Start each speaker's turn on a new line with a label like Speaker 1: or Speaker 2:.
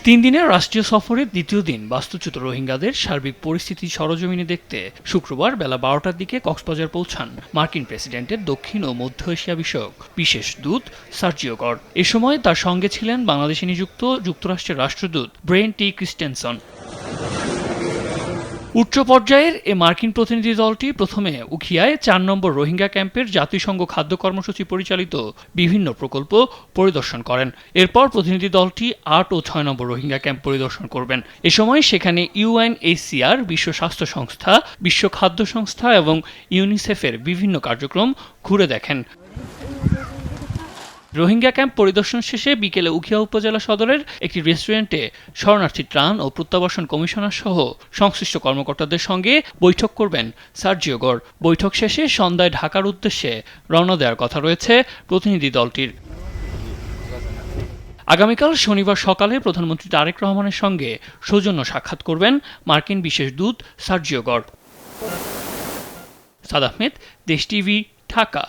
Speaker 1: তিন দিনের রাষ্ট্রীয় সফরের দ্বিতীয় দিন বাস্তুচ্যুত রোহিঙ্গাদের সার্বিক পরিস্থিতি সরেজমিনে দেখতে শুক্রবার বেলা ১২টার দিকে কক্সবাজার পৌঁছান মার্কিন প্রেসিডেন্টের দক্ষিণ ও মধ্য এশিয়া বিষয়ক বিশেষ দূত সার্জিও গর। এ সময় তার সঙ্গে ছিলেন বাংলাদেশে নিযুক্ত যুক্তরাষ্ট্রের রাষ্ট্রদূত ব্রেন টি ক্রিস্টেনসন। উচ্চ পর্যায়ের এ মার্কিন প্রতিনিধি দলটি প্রথমে উখিয়ায় ৪ নম্বর রোহিঙ্গা ক্যাম্পের জাতিসংঘ খাদ্য কর্মসূচি পরিচালিত বিভিন্ন প্রকল্প পরিদর্শন করেন। এরপর প্রতিনিধি দলটি ৮ ও ৬ নম্বর রোহিঙ্গা ক্যাম্প পরিদর্শন করবেন। এ সময় সেখানে ইউএনএইচসিআর, বিশ্ব স্বাস্থ্য সংস্থা, বিশ্ব খাদ্য সংস্থা এবং ইউনিসেফের বিভিন্ন কার্যক্রম ঘুরে দেখেন। রোহিঙ্গা ক্যাম্প পরিদর্শন শেষে বিকেলে উখিয়া উপজেলা সদরের একটি রেস্টুরেন্টে শরণার্থী ত্রাণ ও প্রত্যাবাসন কমিশনার সহ সংশ্লিষ্ট কর্মকর্তাদের সঙ্গে বৈঠক করবেন সার্জিও গর। বৈঠক শেষে সন্ধ্যায় ঢাকার উদ্দেশ্যে রওনা দেওয়ার কথা রয়েছে প্রতিনিধি দলটির। আগামীকাল শনিবার সকালে প্রধানমন্ত্রী তারেক রহমানের সঙ্গে সৌজন্য সাক্ষাৎ করবেন মার্কিন বিশেষ দূত সার্জিও গর। সাদ আহমেদ, দেশ টিভি, ঢাকা।